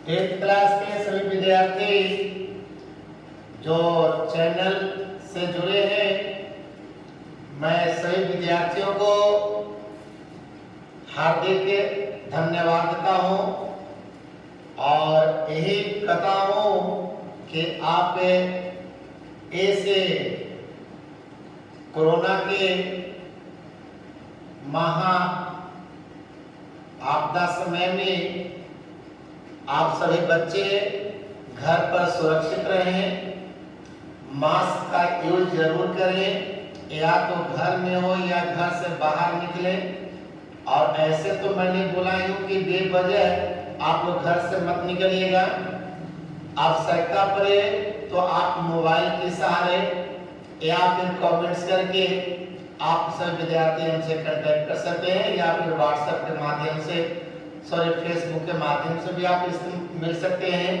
8th class के सभी विद्यार्थी जो चैनल से जुड़े हैं, मैं सभी विद्यार्थियों को हार्दिक धन्यवाद देता हूं और यही कहता हूं कि आप ऐसे कोरोना के महा आपदा समय में आप सभी बच्चे घर पर सुरक्षित रहें, मास्क का यूज जरूर करें, या तो घर में हो या घर से बाहर निकले। और ऐसे तो मैंने बोला हूँ कि बेवजह आप लोग घर से मत निकलिएगा। आवश्यकता पड़े तो आप मोबाइल के सहारे या फिर कमेंट्स करके आप सब विद्यार्थी हमसे कांटेक्ट कर सकते हैं, या फिर व्हाट्सएप के माध्यम से, फेसबुक के माध्यम से भी आप इससे मिल सकते हैं।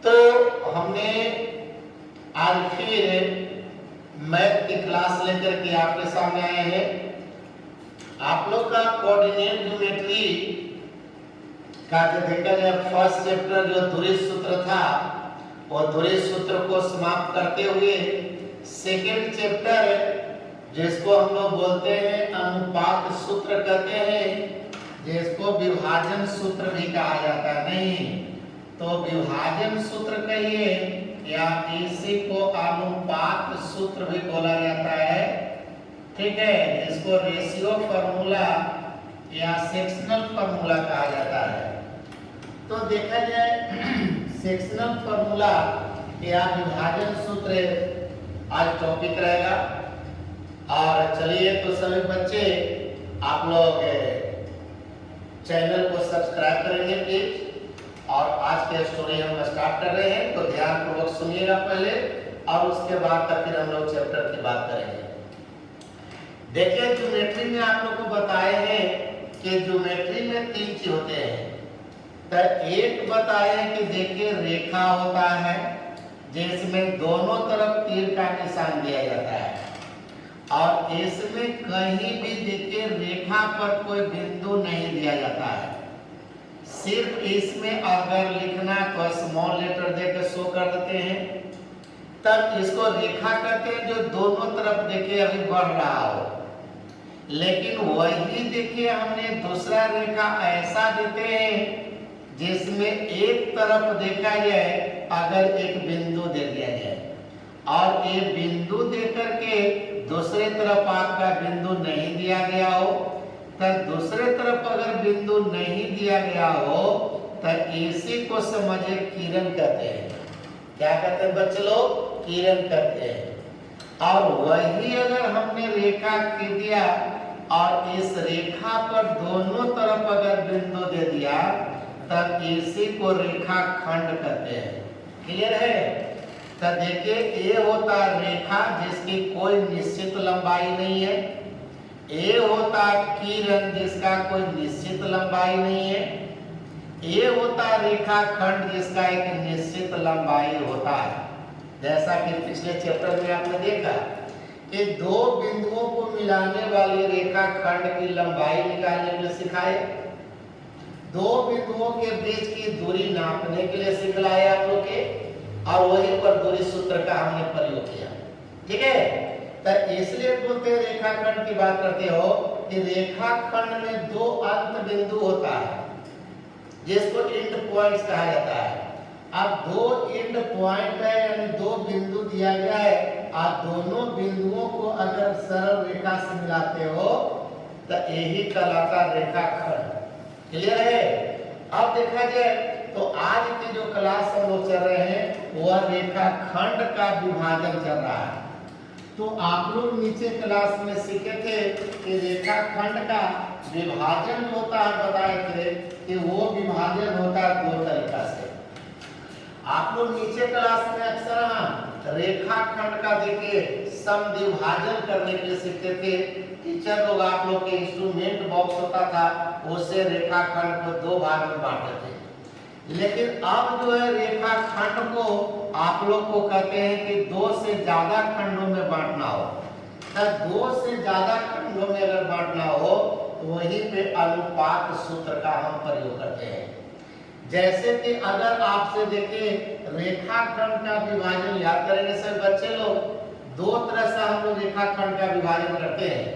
तो हमने आज फिर मैथ की क्लास लेकर के आपके सामने आए हैं। आप लोग का कोऑर्डिनेट ज्योमेट्री का जो देखा जाए फर्स्ट चैप्टर जो धुरी सूत्र था, वो धुरी सूत्र को समाप्त करते हुए सेकंड चैप्टर जिसको हम लोग बोलते हैं अनुपात सूत्र कहते हैं, जिसको विभाजन सूत्र भी कहा जाता है। नहीं तो विभाजन सूत्र कहिए या इसी को अनुपात सूत्र भी बोला जाता है, ठीक है। इसको रेशियो फार्मूला या सेक्शनल फार्मूला कहा जाता है। तो देखा जाए सेक्शनल फार्मूला या विभाजन सूत्र आज टॉपिक रहेगा। और चलिए तो सभी बच्चे आप लोग चैनल को सब्सक्राइब करेंगे प्लीज। और आज के स्टोरी हम स्टार्ट कर रहे हैं, तो ध्यान पूर्वक सुनिएगा पहले, और उसके बाद तक फिर हम लोग चैप्टर की बात करेंगे। देखिए ज्योमेट्री में आप लोग को बताए हैं कि ज्योमेट्री में 3 चीज होते हैं। तो एक बताए कि देखिए रेखा होता है जिसमें दोनों तरफ तीर का निशान दिया जाता है, और इसमें कहीं भी देखिए रेखा पर कोई बिंदु नहीं दिया जाता है। सिर्फ इसमें अगर लिखना तो स्मॉल लेटर देकर शो कर देते हैं, तब इसको रेखा कहते हैं जो दोनों तरफ देखिए अभी बढ़ रहा हो। लेकिन वही देखिए हमने दूसरा रेखा ऐसा देते हैं जिसमें एक तरफ देखा जाए अगर एक बिंदु दे दिया जाए, और ये बिंदु देकर के दूसरे तरफ आपका बिंदु नहीं दिया गया हो, तब दूसरे तरफ अगर बिंदु नहीं दिया गया हो तब इसी को समझे किरण कहते हैं। क्या कहते हैं बच्चे लोग? किरण कहते हैं। और वही अगर हमने रेखा खींच दिया और इस रेखा पर दोनों तरफ अगर बिंदु दे दिया तब इसी को रेखा खंड कहते हैं। क्लियर है? तो देखिए ये होता रेखा जिसकी कोई निश्चित लंबाई नहीं है, ये होता किरण जिसका कोई निश्चित लंबाई नहीं है, ये होता रेखा खंड जिसका एक निश्चित लंबाई होता है। जैसा कि पिछले चैप्टर में आपने देखा कि 2 बिंदुओं को मिलाने वाली रेखा खंड की लंबाई निकालने के लिए सिखाए, 2 बिंदुओं के बीच की दूरी नापने के लिए सिखलाए आप लोग के, और वहीं पर दूरी सूत्र का हमने प्रयोग किया। ठीक है, तो इसलिए बोलते हैं रेखाखंड की बात करते हो कि रेखाखंड में 2 अंत बिंदु होता है जिसको एंड पॉइंट्स कहा जाता है। अब 2 एंड पॉइंट है, यानी 2 बिंदु दिया गया है, और दोनों बिंदुओं को अगर सरल रेखा से मिलाते हो तो यही कहलाता रेखाखंड। क्लियर है? अब देखा जाए तो आज की जो क्लास हम लोग चल रहे हैं वह रेखाखंड का विभाजन चल रहा है। तो आप लोग नीचे क्लास में सीखे थे कि रेखाखंड का विभाजन होता है, बताए थे कि वो विभाजन होता है 2 तरीका से। आप लोग नीचे क्लास में अक्सर रेखाखंड का देखिए समद्विभाजन करने के लिए सीखते थे। टीचर लोग आप लोग के इंस्ट्रूमेंट बॉक्स होता था, उससे रेखाखंड को 2 भाग में बांटते थे। लेकिन अब जो है रेखाखंड को आप लोग को कहते हैं कि 2 से ज्यादा खंडों में बांटना हो। तो 2 से ज्यादा खंडों में अगर बांटना हो तो वहीं पे अनुपात सूत्र का हम प्रयोग करते हैं। जैसे कि अगर आपसे देखे रेखाखंड का विभाजन याद करेंगे सब बच्चे लोग, दो तरह से हम लोग रेखाखंड का विभाजन करते हैं।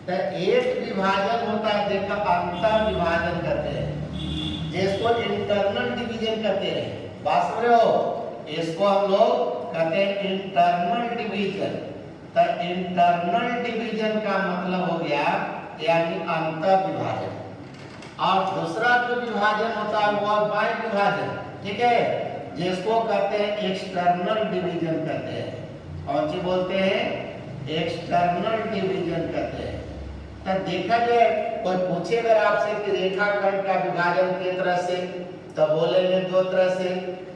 तो एक विभाजन होता है देखा अंतर विभाजन कहते हैं, जिसको इंटरनल डिवीजन कहते हैं। बात समझ रहे हो? इसको हम लोग कहते हैं इंटरनल डिवीजन। तो इंटरनल डिवीजन का मतलब हो गया यानी अंतर विभाजन। और दूसरा जो विभाजन होता है वो बाह्य विभाजन, ठीक है, जिसको कहते हैं एक्सटर्नल डिवीजन कहते हैं। कौन सी बोलते हैं? एक्सटर्नल डिवीजन कहते हैं। तो देखा जाए कोई पूछे अगर आपसे कि रेखाखंड का विभाजन किस तरह से, तो बोलेंगे दो तरह से।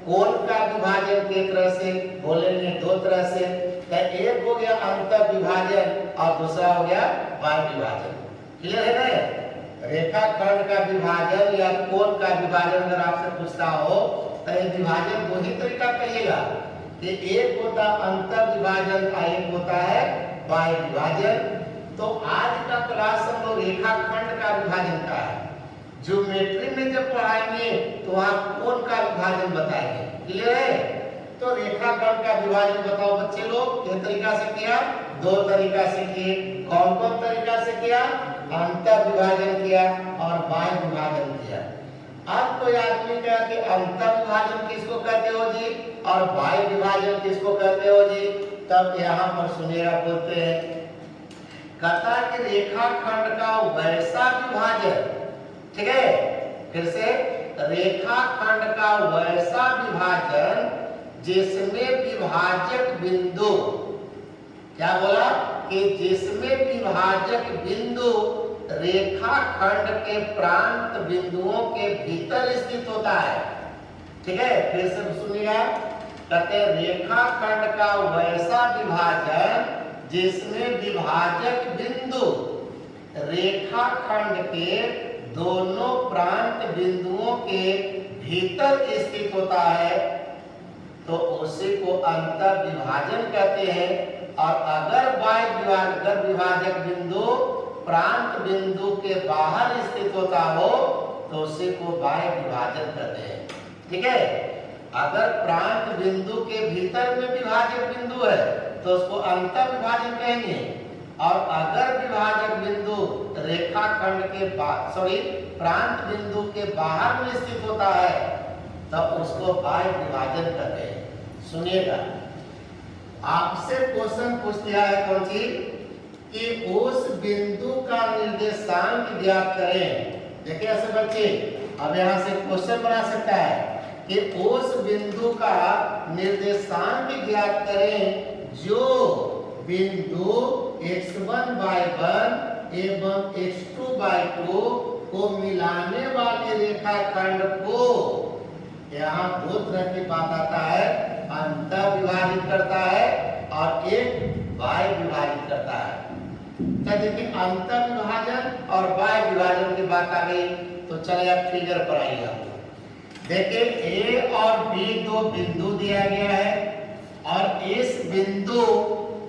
कोण का विभाजन किस तरह से, बोलेंगे दो तरह से। तो एक हो गया अंतर विभाजन और दूसरा हो गया बाह्य विभाजन। क्लियर है ना? रेखाखंड का विभाजन या कोण का विभाजन अगर आपसे पूछता हो तो ये विभाजन दो ही तरीका कहिएगा कि एक होता अंतर विभाजन और एक होता है बाह्य विभाजन। तो आज का क्लास हम लोग रेखाखंड का विभाजन का है। ज्योमेट्री में जब पढ़ाएंगे तो आप कोण का विभाजन बताएंगे। क्लियर है? तो रेखाखंड का विभाजन बताओ बच्चे लोग किस तरीका से किया? दो तरीका से किए। कौन कौन तरीका से किया? अंतर विभाजन किया और बाह्य विभाजन किया। अब कोई आदमी कहा कि अंतर विभाजन किसको कहते हो जी और बाह्य विभाजन किसको कहते हो जी, तब यहाँ पर सुनिएगा बोलते हैं कहता कि रेखाखंड का वैसा विभाजन, ठीक है, फिर से रेखाखंड का वैसा विभाजन जिसमें विभाजक बिंदु, क्या बोला कि जिसमें विभाजक बिंदु रेखाखंड के प्रांत बिंदुओं के भीतर स्थित होता है। ठीक है, फिर से सुनिएगा, कहते हैं रेखाखंड का वैसा विभाजन जिसमें विभाजक बिंदु रेखाखंड के दोनों प्रांत बिंदुओं के भीतर स्थित होता है, तो उसी को अंतर विभाजन कहते हैं। और अगर बाह्य विभाजक बिंदु प्रांत बिंदु के बाहर स्थित होता हो तो उसी को बाह्य विभाजन कहते हैं। ठीक है, अगर प्रांत बिंदु के भीतर में विभाजक बिंदु है तो उसको अंतर विभाजन कहेंगे, और अगर विभाजक बिंदु रेखाखंड के प्रांत बिंदु के बाहर में स्थित होता है तब उसको बाह्य विभाजन कहते हैं। सुनिएगा, आपसे क्वेश्चन पूछ दिया है कौन सी कि उस बिंदु का निर्देशांक ज्ञात करें। देखिए ऐसे बच्चे, अब यहाँ से क्वेश्चन बना सकता है कि उस बिंदु का निर्देशांक ज्ञात करें जो बिंदु x1/1 एवं x2/2 को मिलाने वाली रेखाखंड को, यहाँ दो तरह की बात आता है, अंतर विभाजित करता है और एक बाह्य विभाजित करता है। तो देखिए अंतर विभाजन और बाह्य विभाजन की बात आ गई, तो चलिए अब फिगर पर आइए। देखिए A और B दो बिंदु दिया गया है और इस बिंदु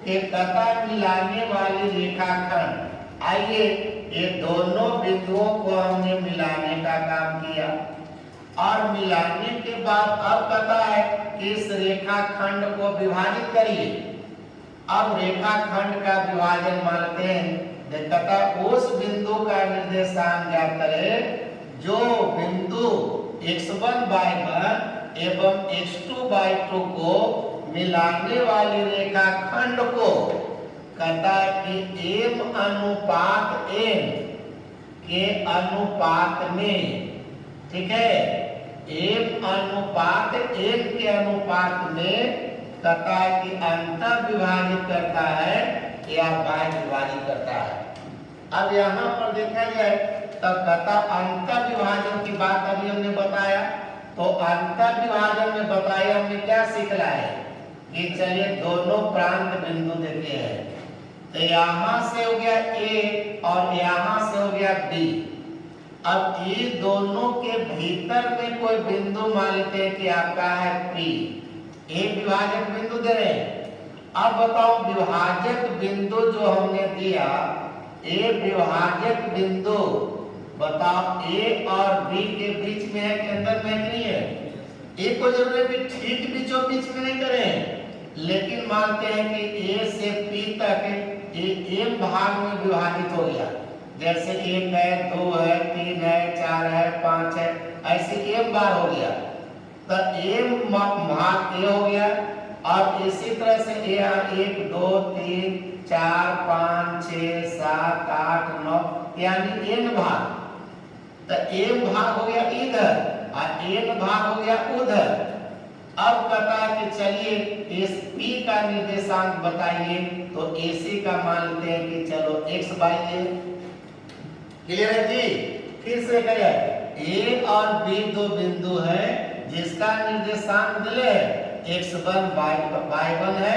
के कतर मिलाने वाली रेखाखंड, आइए ये दोनों बिंदुओं को हमने मिलाने का काम किया और मिलाने के बाद अब पता है कि इस रेखाखंड को विभाजित करिए। अब रेखाखंड का विभाजन मानते हैं, देखता उस बिंदु का निर्देशांक ज्ञात करें जो बिंदु x1/1 एवं x2/2 को मिलाने वाली रेखाखंड को कहता है कि m अनुपात n के अनुपात में, ठीक है, m अनुपात n के अनुपात में कहता है कि अंतर विभाजित करता है या बाह्य विभाजित करता है। अब यहाँ पर देखा जाए तो कहता अंतर विभाजन की बात अभी हमने बताया, तो अंतर विभाजन में बताया हमने क्या सीखना है कि चलिए दोनों प्रांत बिंदु देते हैं, तो यहाँ से हो गया A और यहाँ से हो गया B। अब ये दोनों के भीतर में कोई बिंदु मान लेते हैं कि आपका है P, एक विभाजक बिंदु दे रहे हैं। अब बताओ विभाजक बिंदु जो हमने दिया, एक विभाजक बिंदु बताओ ए और बी के बीच में है कि अंदर में नहीं है? ए को जरूर है कि ठीक बीचों बीच में नहीं करें, लेकिन मानते हैं कि ए से पी तक ये एम भाग में विभाजित हो गया। जैसे 1 है, 2 है, 3 है, 4 है, 5 है, ऐसे एम बार हो गया। तो एम भाग ए हो गया और इसी तरह से ए 1 2 3 4 5 6 7 8 9 यानी एन भाग। तो एम भाग हो गया इधर और एन भाग हो गया उधर। अब पता कि चलिए इस P का निर्देशांक बताइए, तो AC का मान लेते हैं कि चलो x बाई ए। क्लियर है जी? फिर से करें, A और B दो बिंदु है जिसका निर्देशांक दिले x1 y1 है,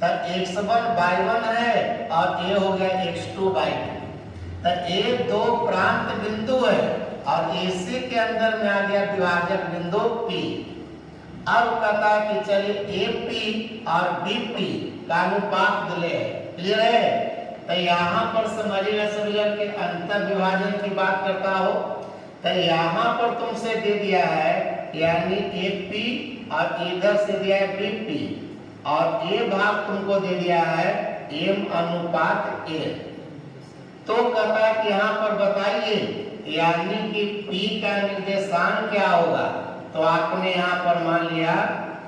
तब x1 y1 है और A हो गया x2 y2। तो A दो प्रांत बिंदु है और AC के अंदर में आ गया विभाजक बिंदु P। अब कहता कि चलिए AP और BP का अनुपात दिले है। क्लियर है? तो यहाँ पर समझिएगा सभी लोग के अंतर विभाजन की बात करता हो, तो यहाँ पर तुमसे दे दिया है यानी AP और इधर से दिया है BP और A भाग तुमको दे दिया है M अनुपात A। तो कहता है कि यहाँ पर बताइए यानी कि P का निर्देशांक क्या होगा। तो आपने यहाँ पर मान लिया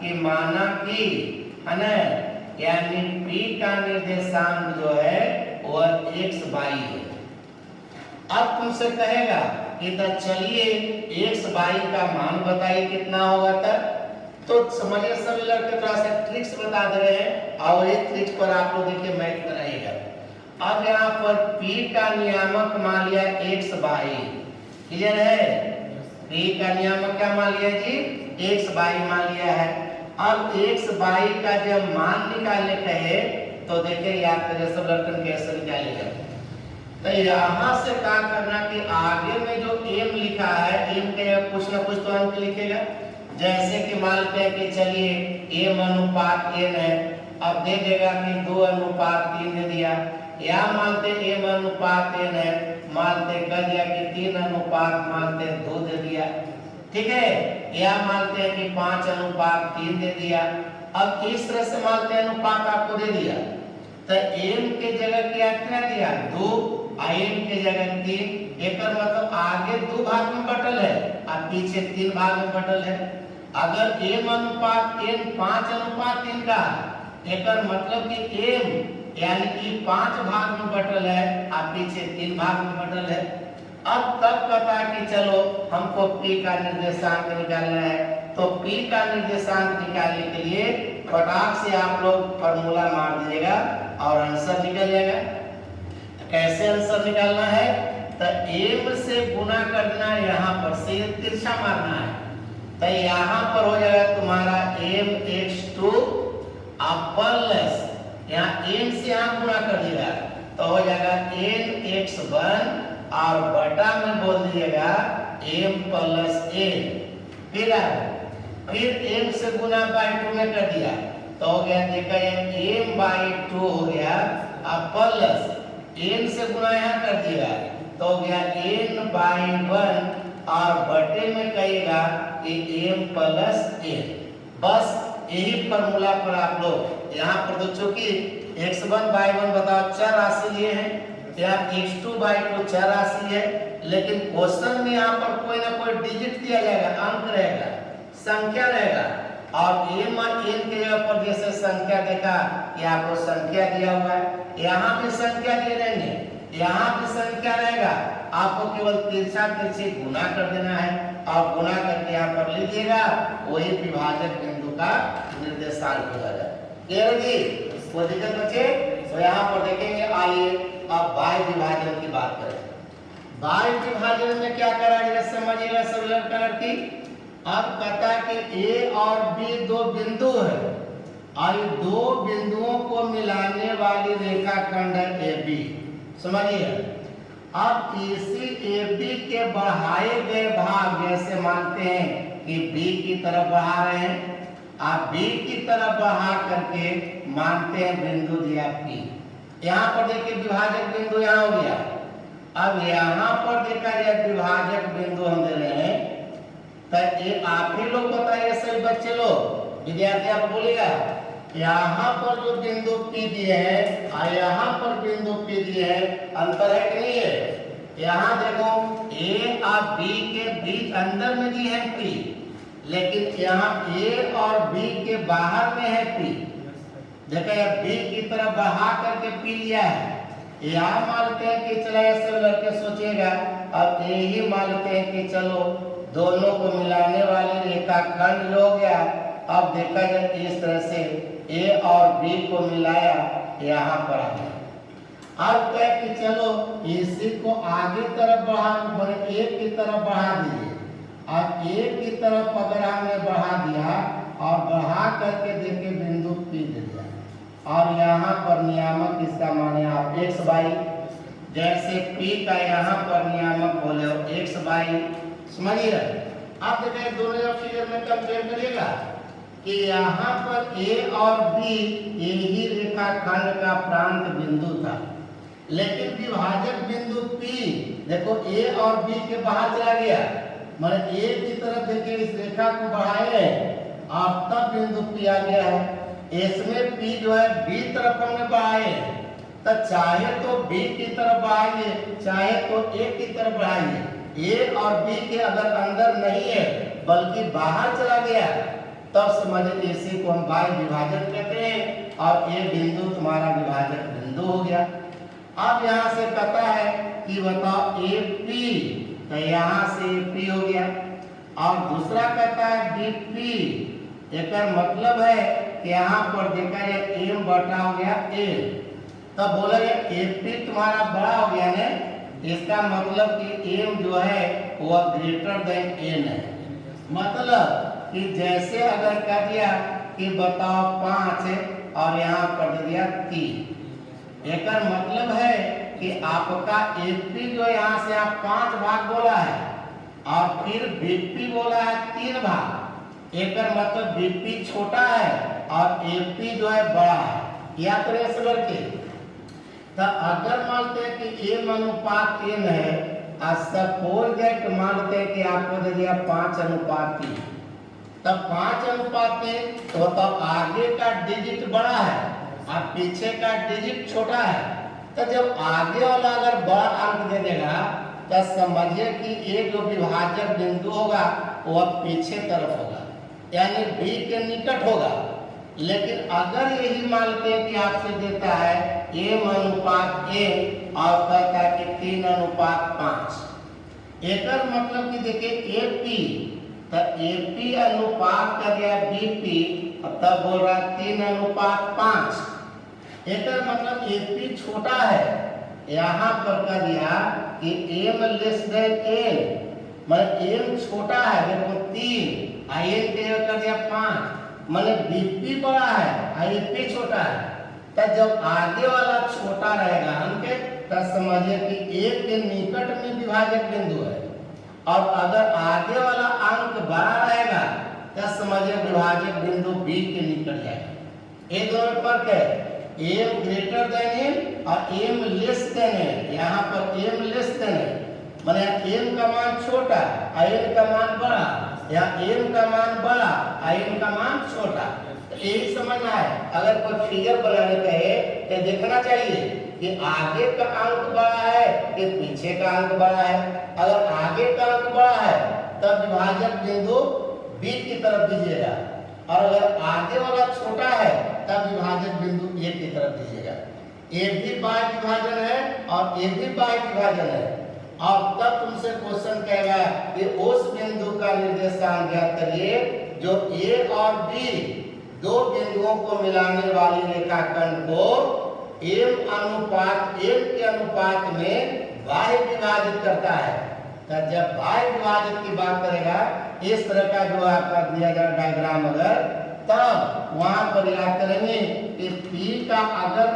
कि माना कि है ना, यानी P का निर्देशांक जो है वह x बाई है। अब तुमसे कहेगा कि तो चलिए x बाई का मान बताइए कितना होगा तब। तो समझिए सभी लड़के थोड़ा सा ट्रिक्स बता दे रहे हैं और ये ट्रिक्स पर आप लोग देखिए मैथ बनाइएगा। अब यहाँ पर P का नियामक मान लिया x बाई। क्लियर है? P का नियामक क्या मान लिया जी? x बाई मान लिया है। अब x बाई का जब मान निकालने कहे तो देखिए याद करिए सब लड़कन कैसे निकालेगा। तो यहाँ से क्या करना कि आगे में जो m लिखा है m के कुछ ना कुछ तो अंक लिखेगा। जैसे कि मानते हैं कि चलिए m अनुपात n है, अब दे देगा कि 2 अनुपात 3 दे दिया, या मानते m अनुपात n है, मानते कर दिया कि 3 अनुपात मानते 2 दे दिया। ठीक है? या मानते हैं कि 5 अनुपात 3 दे दिया। अब इस तरह से मानते अनुपात आपको दे दिया, तो m के जगह क्या दिया 2 और m के जगह 3। एक मतलब आगे 2 भाग में बटल है और पीछे 3 भाग में बटल है। अगर m अनुपात n 5 अनुपात 3 का, एक मतलब कि m यानी कि 5 भाग में बटल है और पीछे 3 भाग में बटल है। अब तब पता कि चलो हमको P का निर्देशांक निकालना है, तो P का निर्देशांक निकालने के लिए फटाक से आप लोग फॉर्मूला मार दीजिएगा और आंसर निकल जाएगा। कैसे आंसर निकालना है? तो m से गुना कर देना, यहाँ पर से तिरछा मारना है। तो यहाँ पर हो जाएगा तुम्हारा mx2 प्लस यहाँ n से यहाँ गुना कर दिएगा तो हो जाएगा nx1 और बटा में बोल दीजिएगा m प्लस n। फिर m से गुना बाई 2 में कर दिया तो हो गया देखा m बाई 2 हो गया अब प्लस n से गुना यहाँ कर दिया तो हो गया n बाई 1 और बटे में कहेगा कि m प्लस n। बस यही फॉर्मूला पर आप लोग यहाँ पर तो चूंकि x1 बाई 1 बताओ चर राशि लिए हैं, यहाँ x2 बाई 2 चर राशि है, लेकिन क्वेश्चन में यहाँ पर कोई ना कोई डिजिट दिया जाएगा, अंक रहेगा, संख्या रहेगा। और m और n के जगह पर जैसे संख्या देखा कि आपको संख्या दिया हुआ है, यहाँ भी संख्या दिए रहेंगे, यहाँ भी संख्या रहेगा, आपको केवल तिरछा तिरछी गुना कर देना है और गुना करके यहाँ पर लीजिएगा, वही विभाजक बिंदु का निर्देशांक हो जाएगा। क्लियर है जी? कोई दिक्कत बचे? तो यहाँ पर देखेंगे। आइए अब बाह्य विभाजन की बात करें। बाह्य विभाजन में क्या करा जाएगा समझिएगा सब लड़की। अब कहता है कि A और B दो बिंदु है और ये दो बिंदुओं को मिलाने वाली रेखाखंड है AB। समझिए, अब इसी AB के बढ़ाए गए भाग जैसे मानते हैं कि B की तरफ बढ़ा रहे हैं, आप B की तरफ बढ़ा करके मानते हैं बिंदु दिया P। यहाँ पर देखिए विभाजक बिंदु यहाँ हो गया अब यहाँ पर देखा जाए विभाजक बिंदु हम दे रहे हैं, तो ये आप ही लोग बताइए सही बच्चे लोग, विद्यार्थी आप बोलेगा यहाँ पर जो बिंदु P दिए हैं और यहाँ पर बिंदु P दिए हैं, अंतर है कि नहीं है? यहाँ देखो A और B के बीच अंदर में दी है P, लेकिन यहाँ A और B के बाहर में है P। देखो ये B की तरफ बढ़ा करके P लिया है। यहाँ मानते हैं कि चलो ऐसे लड़के सोचिएगा, अब यही मानते हैं कि चलो दोनों को मिलाने वाली रेखा खंड हो गया। अब देखा जाए इस तरह से A और B को मिलाया, यहाँ पर आ गया। अब कहे कि चलो इसी को आगे तरफ बढ़ा, एक की तरफ बढ़ा दीजिए। अब एक की तरफ अगर हमने बढ़ा दिया और बढ़ा करके देखे बिंदु P दे दिया, और यहाँ पर नियामक इसका माने आप x बाई, जैसे P का यहाँ पर नियामक बोले हो x बाई, समझिए। आप देखें दोनों फिगर में कंपेयर करिएगा कि यहाँ पर A और B यही रेखा खंड का प्रांत बिंदु था, लेकिन विभाजक बिंदु P देखो A और B के बाहर चला गया, माने A की तरफ देखिए इस रेखा को बढ़ाए और तब बिंदु P आ गया है। इसमें P जो है B तरफ हमने बढ़ाए, तो चाहे तो B की तरफ बढ़ाइए, चाहे तो A की तरफ बढ़ाइए। A और B के अगर अंदर नहीं है बल्कि बाहर चला गया, तब समझिए इसी को हम बाह्य विभाजन कहते हैं और ये बिंदु तुम्हारा विभाजक बिंदु हो गया। अब यहाँ से कहता है कि बताओ AP, तो यहाँ से AP हो गया, और दूसरा कहता है BP। एक मतलब है कि यहाँ पर देखा जाए M बटा हो गया A, तब बोला जाए AP तुम्हारा बड़ा हो गया है, इसका मतलब कि M जो है वह ग्रेटर देन N है। मतलब कि जैसे अगर कह दिया कि बताओ 5 और यहाँ कर दिया 3, एक मतलब है कि आपका AP जो यहाँ से आप 5 भाग बोला है और फिर BP बोला है 3 भाग, एक मतलब BP छोटा है और AP जो है बड़ा है। या तो ऐसे करके तो अगर मानते हैं कि M अनुपात N है, सपोज दैट मानते हैं कि आपको दे दिया 5:3, तब 5:3 तो तब आगे का डिजिट बड़ा है और पीछे का डिजिट छोटा है। तो जब आगे वाला अगर बड़ा अंक दे देगा तो समझिए कि एक जो विभाजक बिंदु होगा वह पीछे तरफ होगा, यानी B के निकट होगा। लेकिन अगर यही मानते हैं कि आपसे देता है M अनुपात A और कहता है कि 3:5, एक मतलब कि देखिए AP, तो AP अनुपात कर दिया BP, तब बोल रहा है 3:5। एक मतलब AP छोटा है, यहाँ पर कर दिया कि M लेस देन N, मतलब M छोटा है, देखो 3 N के कर दिया 5, मतलब BP बड़ा है AP छोटा है। तो जब आगे वाला छोटा रहेगा अंक, तो समझिए कि A के निकट में विभाजक बिंदु है, और अगर आगे वाला अंक बड़ा रहेगा तो समझिए विभाजक बिंदु B के निकट जाएगा। ये दोनों फर्क है, M ग्रेटर देन N और M लेस देन N। यहाँ पर M लेस देन है, माने M का मान छोटा और N का मान बड़ा, या M का मान बड़ा और N का मान छोटा। तो यही समझना है। अगर कोई फिगर बनाने का है तो देखना चाहिए कि आगे का अंक बड़ा है कि पीछे का अंक बड़ा है। अगर आगे का अंक बड़ा है तब विभाजक बिंदु B की तरफ दीजिएगा, और अगर आगे वाला छोटा है तब विभाजक बिंदु A की तरफ दीजिएगा। ये भी बाह्य विभाजन है और ये भी बाह्य विभाजन है। और तब तुमसे क्वेश्चन कहेगा कि उस बिंदु का निर्देशांक ज्ञात करिए जो A और B दो बिंदुओं को मिलाने वाली रेखाखंड को M के अनुपात में बाह्य विभाजित करता है। तो जब बाह्य विभाजित की बात करेगा, इस तरह का जो आपका दिया गया डायग्राम अगर, तब वहां पर याद करेंगे कि P का अगर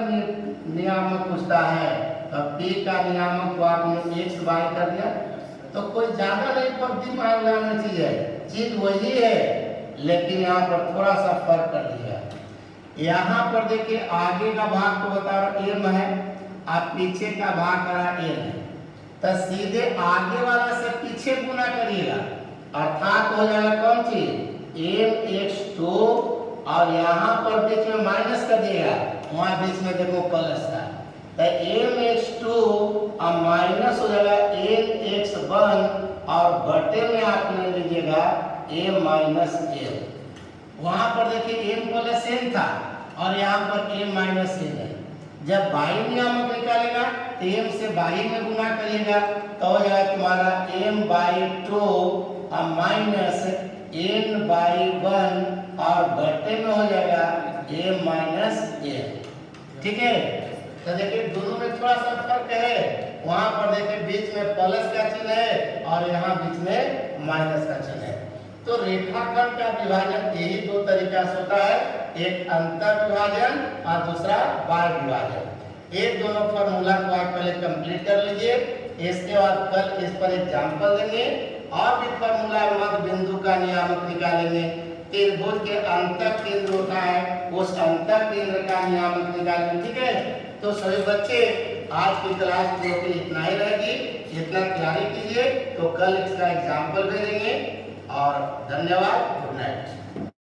नियामक पूछता है तो P का नियामक को आपने x बाय कर दिया, तो कोई ज्यादा नहीं पर दिमाग लगाना चाहिए, चीज वही है, लेकिन यहाँ पर थोड़ा सा फर्क कर दिया। यहाँ पर देखिए आगे का भाग तो बता रहा M है, आप पीछे का भाग करा N है। तो सीधे आगे वाला से पीछे गुना करिएगा, अर्थात हो जाएगा कौन चीज mx2 और यहाँ पर बीच में माइनस कर दिएगा, वहां बीच में देखो प्लस था, तो mx2 और माइनस हो जाएगा nx1 और बटे में आप ले लीजिएगा m माइनस n। वहां पर देखिए m प्लस n था और यहाँ पर m माइनस n है। जब बाई नियामक निकालेगा तो m से बाई में गुना करिएगा तो हो जाएगा तुम्हारा m/2 और माइनस n/1 और बटे में हो जाएगा m माइनस n। ठीक है, तो देखिए दोनों में थोड़ा सा फर्क है, वहां पर देखिए बीच में प्लस का चिन्ह है और यहाँ बीच में माइनस का चिन्ह है। तो रेखाखंड का विभाजन यही दो तरीका से होता है, एक अंतर विभाजन और दूसरा बाह्य विभाजन। ये दोनों फार्मूला को आप पहले कंप्लीट कर लीजिए, इसके बाद कल इस पर एग्जांपल देंगे और भी फार्मूला मध्य बिंदु का नियामक निकालेंगे। त्रिभुज के अंतर केंद्र होता है, उस अंतर केंद्र का नियामक निकालेंगे। ठीक है, तो सभी बच्चे आज की क्लास जो कि इतना ही रहेगी, इतना तैयारी कीजिए, तो कल इसका एग्जांपल भेजेंगे। और धन्यवाद, गुड नाइट।